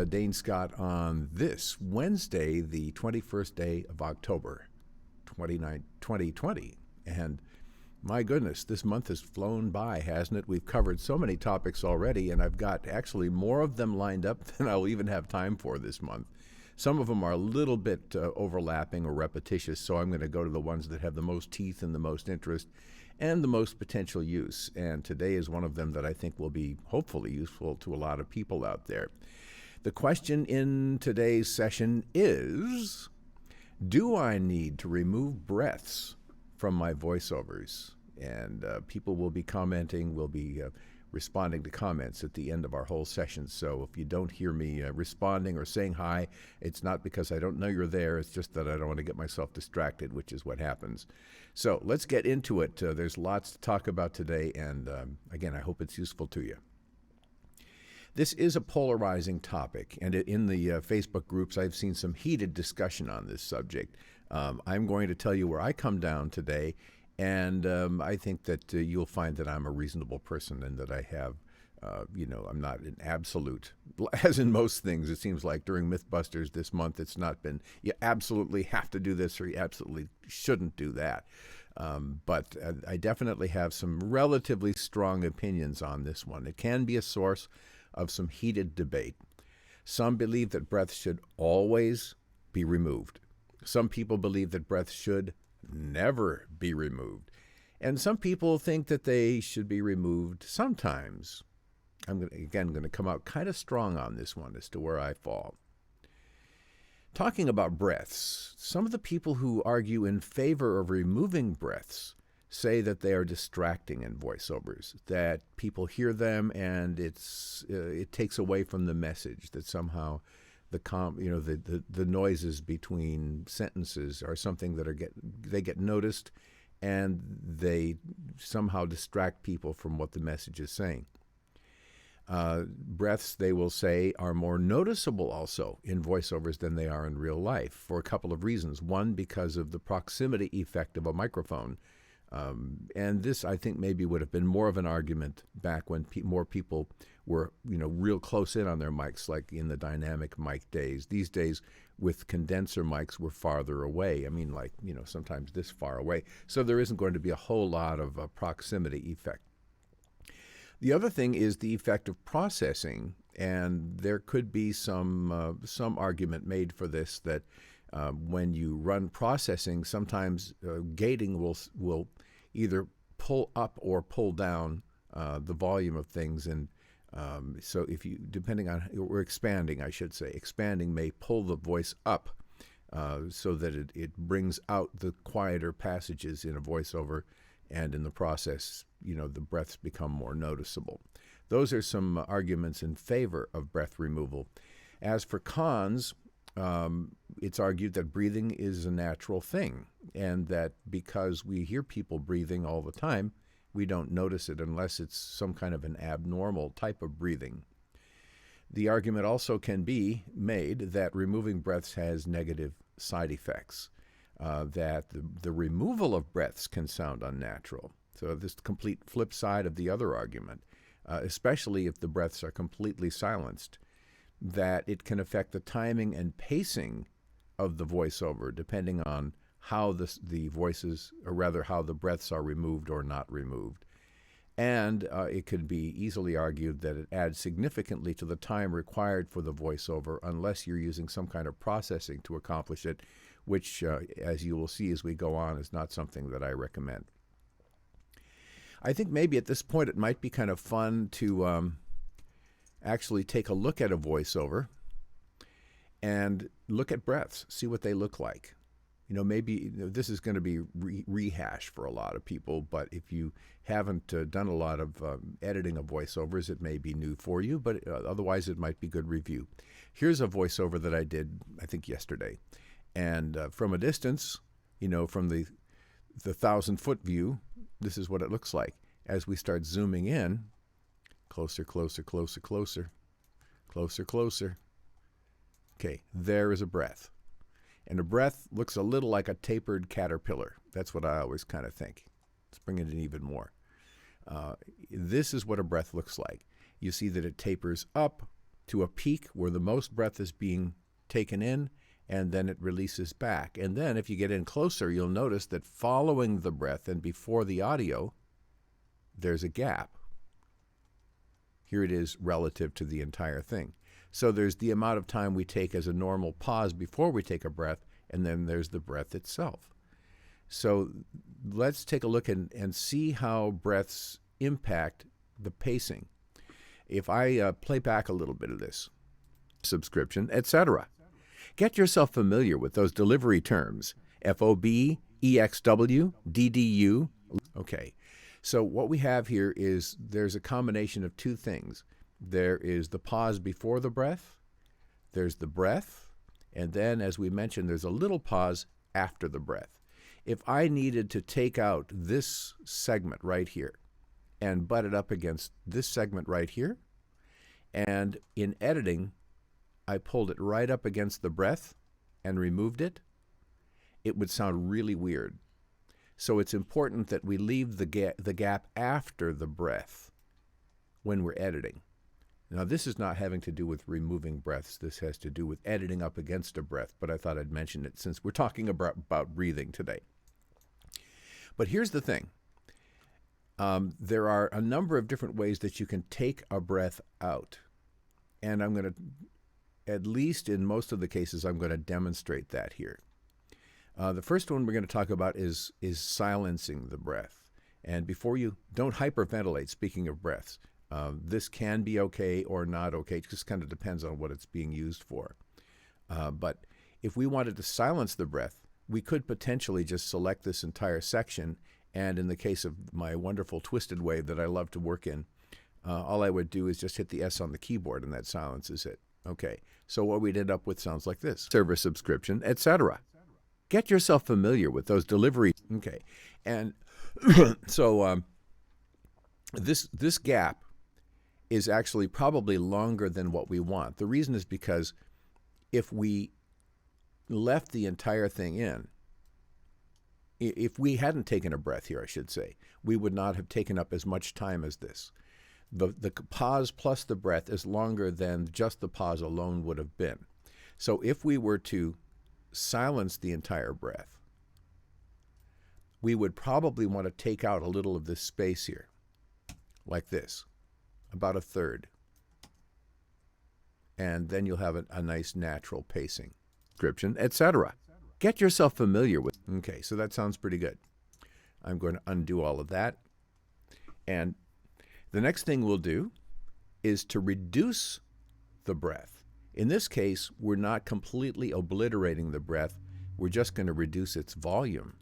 Dane Scott on this Wednesday, the 21st day of October, 2020. And my goodness, this month has flown by, hasn't it? We've covered so many topics already, and I've got actually more of them lined up than I'll even have time for this month. Some of them are a little bit overlapping or repetitious, so I'm going to go to the ones that have the most teeth and the most interest and the most potential use. And today is one of them that I think will be hopefully useful to a lot of people out there. The question in today's session is, do I need to remove breaths from my voiceovers? And people will be commenting, will be responding to comments at the end of our whole session. So if you don't hear me responding or saying hi, it's not because I don't know you're there. It's just that I don't want to get myself distracted, which is what happens. So let's get into it. There's lots to talk about today. And again, I hope it's useful to you. This is a polarizing topic, and in the Facebook groups, I've seen some heated discussion on this subject. I'm going to tell you where I come down today, and I think that you'll find that I'm a reasonable person and that I have, I'm not an absolute, as in most things. It seems like during MythBusters this month, it's not been, you absolutely have to do this or you absolutely shouldn't do that. But I definitely have some relatively strong opinions on this one. It can be a source of some heated debate. Some believe that breath should always be removed. Some people believe that breath should never be removed. And some people think that they should be removed sometimes. I'm going to come out kind of strong on this one as to where I fall. Talking about breaths, some of the people who argue in favor of removing breaths say that they are distracting in voiceovers, that people hear them and it takes away from the message, that somehow the noises between sentences are something that they get noticed and they somehow distract people from what the message is saying. Breaths, they will say, are more noticeable also in voiceovers than they are in real life for a couple of reasons. One, because of the proximity effect of a microphone. And this, I think, maybe would have been more of an argument back when more people were, real close in on their mics, like in the dynamic mic days. These days, with condenser mics, we're farther away. I mean, sometimes this far away. So there isn't going to be a whole lot of proximity effect. The other thing is the effect of processing, and there could be some argument made for this that when you run processing, sometimes gating will either pull up or pull down the volume of things. And so if you, depending on, or expanding, I should say, expanding may pull the voice up so that it brings out the quieter passages in a voiceover, and in the process, the breaths become more noticeable. Those are some arguments in favor of breath removal. As for cons, it's argued that breathing is a natural thing, and that because we hear people breathing all the time, we don't notice it unless it's some kind of an abnormal type of breathing. The argument also can be made that removing breaths has negative side effects, that the removal of breaths can sound unnatural. So this complete flip side of the other argument, especially if the breaths are completely silenced, that it can affect the timing and pacing of the voiceover depending on how the voices, or rather how the breaths are removed or not removed. And it could be easily argued that it adds significantly to the time required for the voiceover unless you're using some kind of processing to accomplish it, which, as you will see as we go on, is not something that I recommend. I think maybe at this point it might be kind of fun to actually take a look at a voiceover and look at breaths, see what they look like. Maybe this is going to be rehash for a lot of people, but if you haven't done a lot of editing of voiceovers, it may be new for you, but otherwise it might be good review. Here's a voiceover that I did, I think, yesterday. And from a distance, from the 1,000-foot view, this is what it looks like. As we start zooming in, closer, closer, closer, closer, closer, closer. Okay, there is a breath. And a breath looks a little like a tapered caterpillar. That's what I always kind of think. Let's bring it in even more. This is what a breath looks like. You see that it tapers up, to a peak where the most breath is being taken in, and then it releases back. And then if you get in closer, you'll notice that following the breath and before the audio, there's a gap. Here it is relative to the entire thing. So there's the amount of time we take as a normal pause before we take a breath, and then there's the breath itself. So let's take a look and see how breaths impact the pacing. If I play back a little bit of this, subscription, etc. Get yourself familiar with those delivery terms, FOB, EXW, DDU. Okay, so what we have here is there's a combination of two things. There is the pause before the breath, there's the breath, and then, as we mentioned, there's a little pause after the breath. If I needed to take out this segment right here and butt it up against this segment right here, and in editing, I pulled it right up against the breath and removed it, it would sound really weird. So it's important that we leave the gap after the breath when we're editing. Now, this is not having to do with removing breaths. This has to do with editing up against a breath, but I thought I'd mention it since we're talking about breathing today. But here's the thing. There are a number of different ways that you can take a breath out. And I'm going to, at least in most of the cases, I'm going to demonstrate that here. The first one we're going to talk about is silencing the breath. And before you, don't hyperventilate, speaking of breaths. This can be okay or not okay. It just kind of depends on what it's being used for. But if we wanted to silence the breath, we could potentially just select this entire section. And in the case of my wonderful twisted wave that I love to work in, all I would do is just hit the S on the keyboard and that silences it. Okay, so what we'd end up with sounds like this. Server subscription, etc. Get yourself familiar with those delivery. Okay, and so this gap is actually probably longer than what we want. The reason is because if we left the entire thing in, if we hadn't taken a breath here, I should say, we would not have taken up as much time as this. The pause plus the breath is longer than just the pause alone would have been. So if we were to silence the entire breath, we would probably want to take out a little of this space here, like this, about a third. And then you'll have a nice natural pacing, description, etc. Get yourself familiar with. Okay, so that sounds pretty good. I'm going to undo all of that. And the next thing we'll do is to reduce the breath. In this case, we're not completely obliterating the breath. We're just going to reduce its volume.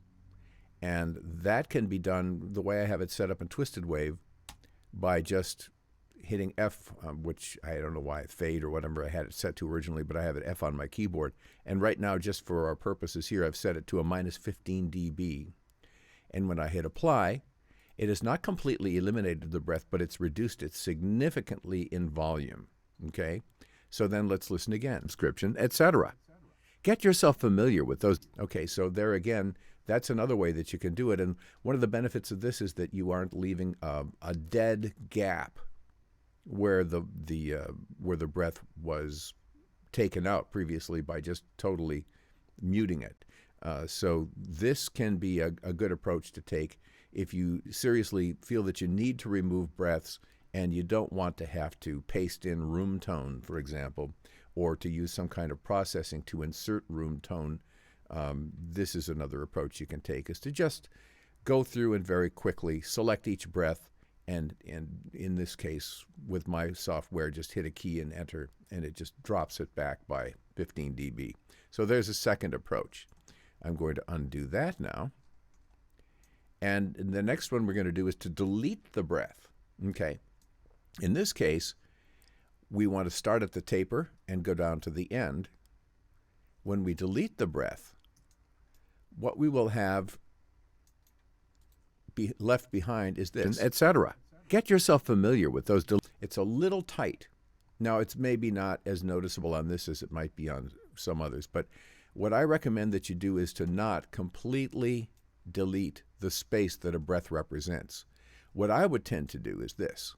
And that can be done the way I have it set up in Twisted Wave by just hitting F, which I don't know why, fade or whatever I had it set to originally, but I have it F on my keyboard. And right now, just for our purposes here, I've set it to a -15 dB. And when I hit apply, it has not completely eliminated the breath, but it's reduced it significantly in volume. Okay? So then let's listen again. Description, etc. Get yourself familiar with those. Okay, so there again, that's another way that you can do it. And one of the benefits of this is that you aren't leaving a dead gap where the breath was taken out previously by just totally muting it. So this can be a good approach to take if you seriously feel that you need to remove breaths and you don't want to have to paste in room tone, for example, or to use some kind of processing to insert room tone. This is another approach you can take, is to just go through and very quickly select each breath, and in this case, with my software, just hit a key and enter, and it just drops it back by 15 dB. So there's a second approach. I'm going to undo that now. And the next one we're going to do is to delete the breath. Okay. In this case, we want to start at the taper and go down to the end. When we delete the breath, what we will have left behind is this, etc. Get yourself familiar with those. It's a little tight. Now, it's maybe not as noticeable on this as it might be on some others, but what I recommend that you do is to not completely delete the space that a breath represents. What I would tend to do is this.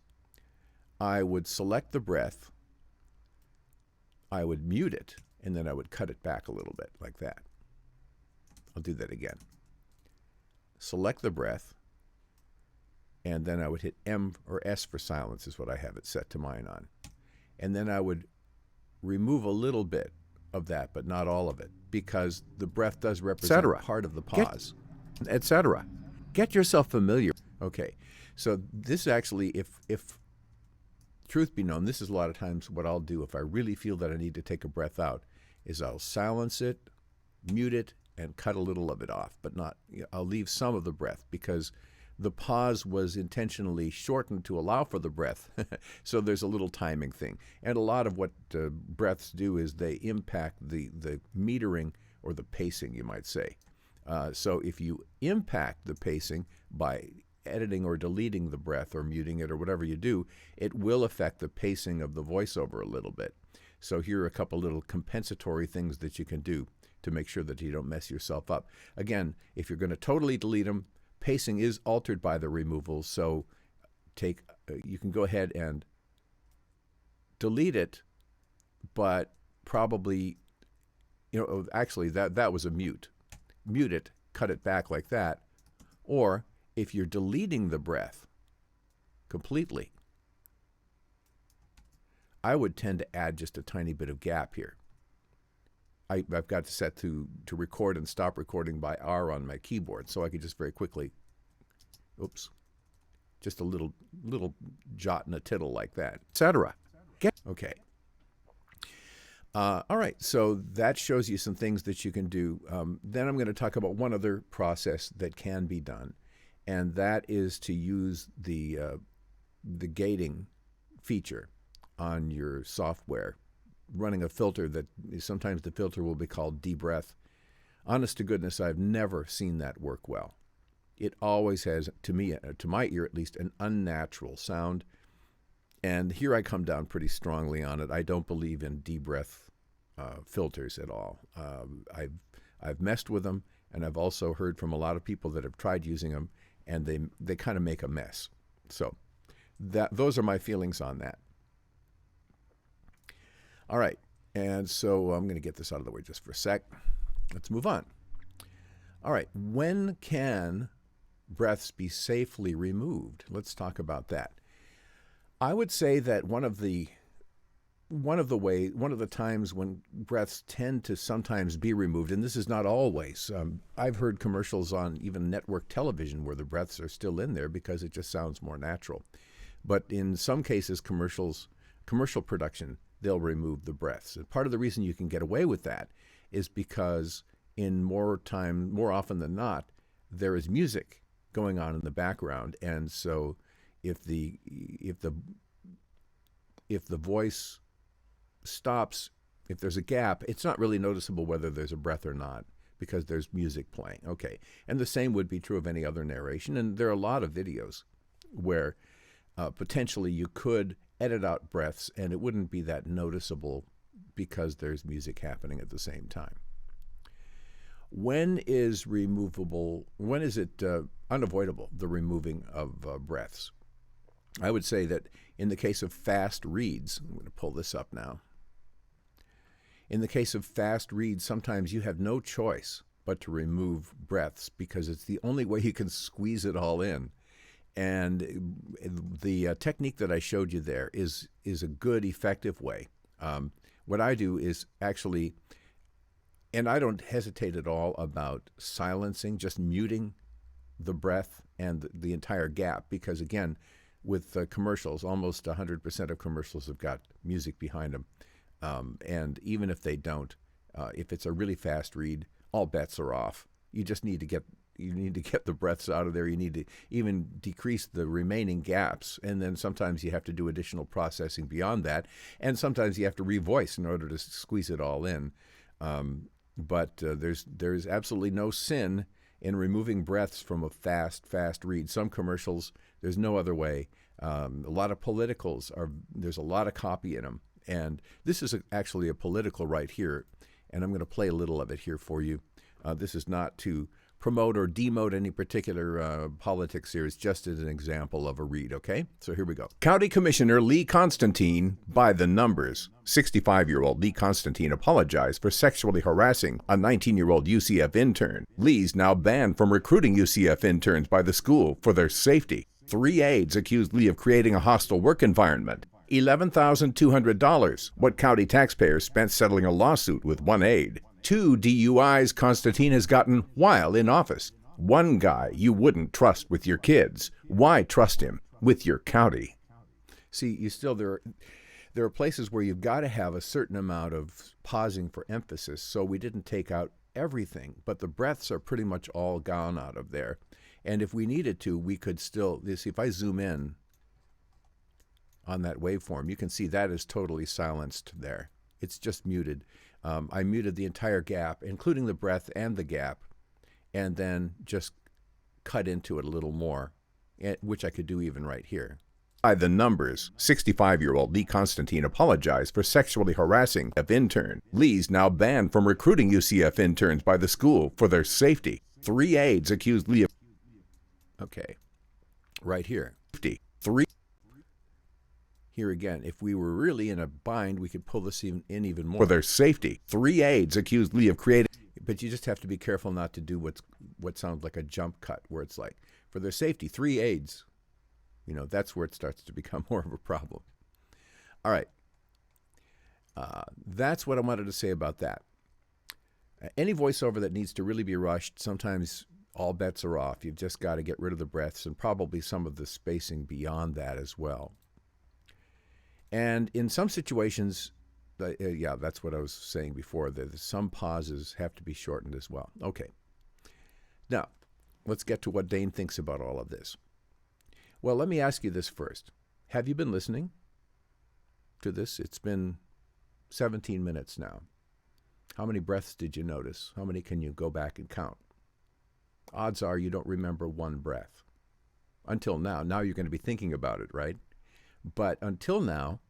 I would select the breath, I would mute it, and then I would cut it back a little bit like that. I'll do that again. Select the breath, and then I would hit M or S for silence is what I have it set to mine on. And then I would remove a little bit of that, but not all of it, because the breath does represent part of the pause, etc. Get yourself familiar. Okay, so this actually, if truth be known, this is a lot of times what I'll do if I really feel that I need to take a breath out, is I'll silence it, mute it, and cut a little of it off, but not, I'll leave some of the breath because the pause was intentionally shortened to allow for the breath. So there's a little timing thing. And a lot of what breaths do is they impact the metering or the pacing, you might say. So if you impact the pacing by editing or deleting the breath or muting it or whatever you do, it will affect the pacing of the voiceover a little bit. So here are a couple little compensatory things that you can do to make sure that you don't mess yourself up. Again, if you're going to totally delete them, pacing is altered by the removal, so you can go ahead and delete it, but probably, actually that was a mute. Mute it, cut it back like that. Or if you're deleting the breath completely, I would tend to add just a tiny bit of gap here. I've got to set to record and stop recording by R on my keyboard, so I could just very quickly, just a little jot and a tittle like that, etc. Okay. All right, so that shows you some things that you can do. Then I'm going to talk about one other process that can be done, and that is to use the gating feature on your software, running a filter that sometimes the filter will be called de-breath. Honest to goodness, I've never seen that work well. It always has, to me, to my ear at least, an unnatural sound. And here I come down pretty strongly on it. I don't believe in de-breath filters at all. I've messed with them, and I've also heard from a lot of people that have tried using them, and they kind of make a mess. So those are my feelings on that. All right, and so I'm going to get this out of the way just for a sec. Let's move on. All right, when can breaths be safely removed? Let's talk about that. I would say that one of the times when breaths tend to sometimes be removed, and this is not always. I've heard commercials on even network television where the breaths are still in there because it just sounds more natural. But in some cases, commercial production, they'll remove the breaths. And part of the reason you can get away with that is because more often than not, there is music going on in the background. And so if the voice stops, if there's a gap, it's not really noticeable whether there's a breath or not because there's music playing. Okay. And the same would be true of any other narration. And there are a lot of videos where potentially you could edit out breaths and it wouldn't be that noticeable because there's music happening at the same time. When is it unavoidable, the removing of breaths? I would say that in the case of fast reads, I'm going to pull this up now. In the case of fast reads, sometimes you have no choice but to remove breaths because it's the only way you can squeeze it all in. And the technique that I showed you there is a good, effective way. What I do is actually, and I don't hesitate at all about silencing, just muting the breath and the entire gap, because again, with commercials, almost 100% of commercials have got music behind them. And even if they don't, if it's a really fast read, all bets are off. You just need to get the breaths out of there. You need to even decrease the remaining gaps. And then sometimes you have to do additional processing beyond that. And sometimes you have to revoice in order to squeeze it all in. But there's absolutely no sin in removing breaths from a fast read. Some commercials, there's no other way. A lot of politicals, there's a lot of copy in them. And this is actually a political right here. And I'm going to play a little of it here for you. This is not to promote or demote any particular politics here. It's just as an example of a read, okay? So here we go. County Commissioner Lee Constantine, by the numbers. 65-year-old Lee Constantine apologized for sexually harassing a 19-year-old UCF intern. Lee's now banned from recruiting UCF interns by the school for their safety. 3 aides accused Lee of creating a hostile work environment. $11,200, what county taxpayers spent settling a lawsuit with 1 aide. 2 DUIs Constantine has gotten while in office. 1 guy you wouldn't trust with your kids. Why trust him with your county? See, there are places where you've got to have a certain amount of pausing for emphasis, so we didn't take out everything, but the breaths are pretty much all gone out of there. And if we needed to, we could still, you see, if I zoom in on that waveform, you can see that is totally silenced there. It's just muted. I muted the entire gap, including the breath and the gap, and then just cut into it a little more, which I could do even right here. By the numbers, 65-year-old Lee Constantine apologized for sexually harassing an intern. Lee's now banned from recruiting UCF interns by the school for their safety. 3 aides accused Lee of... Okay, right here. 3. Here again, if we were really in a bind, we could pull this in even more. For their safety. 3 aides accused Lee of creating... But you just have to be careful not to do what sounds like a jump cut, where it's like, for their safety, 3 aides. You know, that's where it starts to become more of a problem. All right. That's what I wanted to say about that. Any voiceover that needs to really be rushed, sometimes all bets are off. You've just got to get rid of the breaths and probably some of the spacing beyond that as well. And in some situations, yeah, that's what I was saying before, that some pauses have to be shortened as well. Okay. Now, let's get to what Dane thinks about all of this. Well, let me ask you this first. Have you been listening to this? It's been 17 minutes now. How many breaths did you notice? How many can you go back and count? Odds are you don't remember 1 breath. Until now. Now you're going to be thinking about it, right? But until now,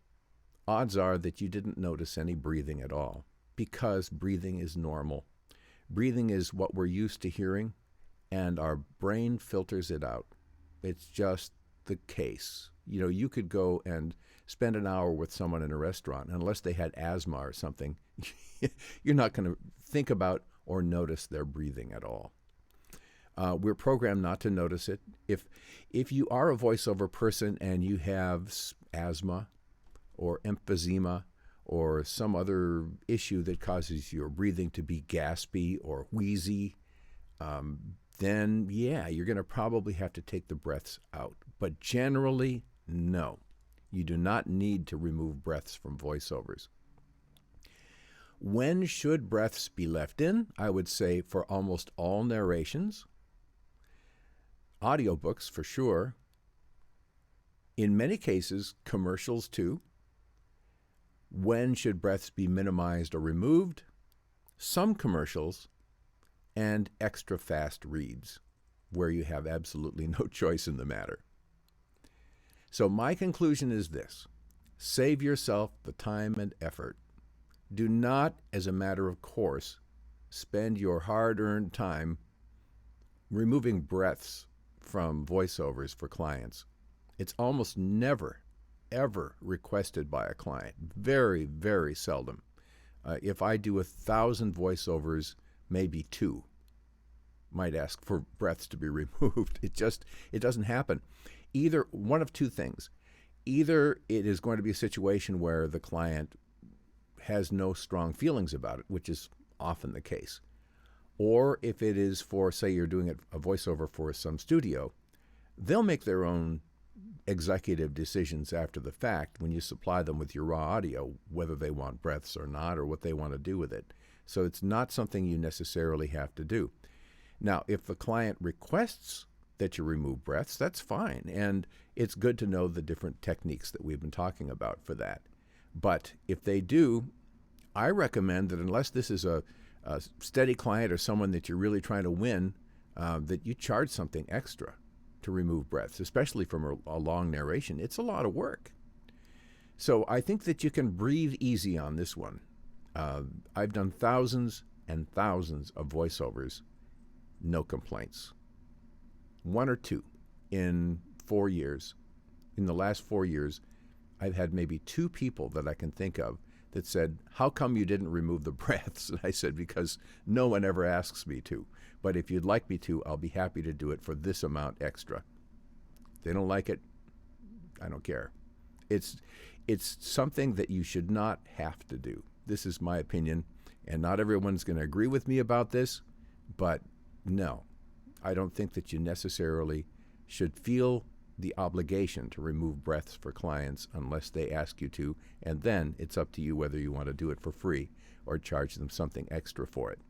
odds are that you didn't notice any breathing at all, because breathing is normal. Breathing is what we're used to hearing, and our brain filters it out. It's just the case. You know, you could go and spend an hour with someone in a restaurant, and unless they had asthma or something, you're not going to think about or notice their breathing at all. We're programmed not to notice it. If you are a voiceover person and you have asthma or emphysema or some other issue that causes your breathing to be gaspy or wheezy, then yeah, you're going to probably have to take the breaths out. But generally, no. You do not need to remove breaths from voiceovers. When should breaths be left in? I would say for almost all narrations. Audiobooks, for sure. In many cases, commercials too. When should breaths be minimized or removed? Some commercials, and extra fast reads, where you have absolutely no choice in the matter. So my conclusion is this: save yourself the time and effort. Do not, as a matter of course, spend your hard-earned time removing breaths from voiceovers for clients. It's almost never, ever requested by a client. Very, very seldom. If I do 1,000 voiceovers, maybe 2 might ask for breaths to be removed. It doesn't happen. Either one of 2 things. Either it is going to be a situation where the client has no strong feelings about it, which is often the case. Or if it is for, say, you're doing a voiceover for some studio, they'll make their own executive decisions after the fact when you supply them with your raw audio, whether they want breaths or not, or what they want to do with it. So it's not something you necessarily have to do. Now, if the client requests that you remove breaths, that's fine. And it's good to know the different techniques that we've been talking about for that. But if they do, I recommend that unless this is a steady client or someone that you're really trying to win, that you charge something extra to remove breaths, especially from a long narration. It's a lot of work. So I think that you can breathe easy on this one. I've done thousands and thousands of voiceovers, no complaints. One or two in 4 years. In the last 4 years, I've had maybe two people that I can think of that said, how come you didn't remove the breaths? And I said, because no one ever asks me to. But if you'd like me to, I'll be happy to do it for this amount extra. If they don't like it, I don't care. It's something that you should not have to do. This is my opinion, and not everyone's going to agree with me about this, but no, I don't think that you necessarily should feel the obligation to remove breaths for clients unless they ask you to, and then it's up to you whether you want to do it for free or charge them something extra for it.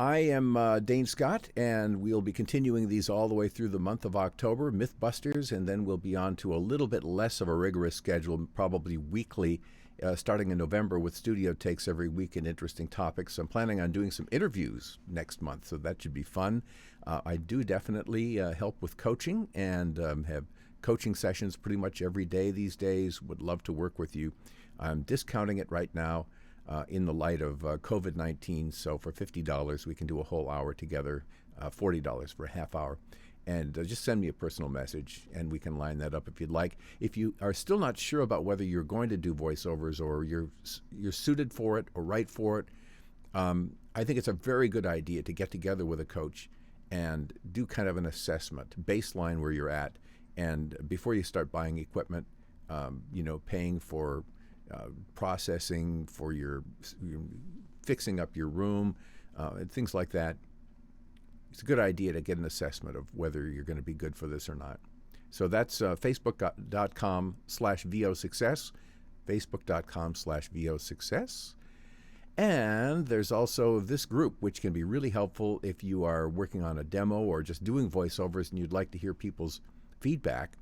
I am Dane Scott, and we'll be continuing these all the way through the month of October, MythBusters, and then we'll be on to a little bit less of a rigorous schedule, probably weekly, starting in November with studio takes every week and interesting topics. I'm planning on doing some interviews next month, so that should be fun. I do definitely help with coaching and have coaching sessions pretty much every day these days. Would love to work with you. I'm discounting it right now in the light of COVID-19, so for $50 we can do a whole hour together, $40 for a half hour. And just send me a personal message, and we can line that up if you'd like. If you are still not sure about whether you're going to do voiceovers or you're suited for it or right for it, I think it's a very good idea to get together with a coach and do kind of an assessment, baseline where you're at, and before you start buying equipment, paying for processing for your fixing up your room, and things like that. It's a good idea to get an assessment of whether you're going to be good for this or not. So that's facebook.com/VOsuccess, facebook.com/VOsuccess. And there's also this group, which can be really helpful if you are working on a demo or just doing voiceovers and you'd like to hear people's feedback.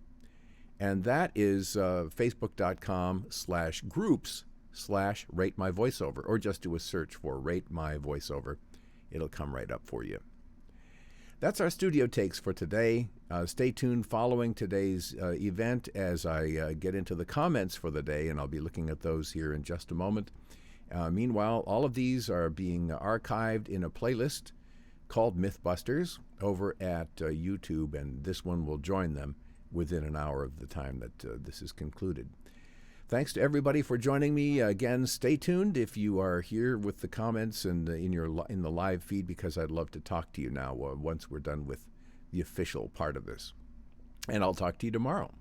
And that is facebook.com/groups/ratemyvoiceover, or just do a search for Rate My Voiceover. It'll come right up for you. That's our studio takes for today. Stay tuned following today's event as I get into the comments for the day, and I'll be looking at those here in just a moment. Meanwhile, all of these are being archived in a playlist called MythBusters over at YouTube, and this one will join them within an hour of the time that this is concluded. Thanks to everybody for joining me. Again, stay tuned if you are here with the comments and in the live feed, because I'd love to talk to you now once we're done with the official part of this. And I'll talk to you tomorrow.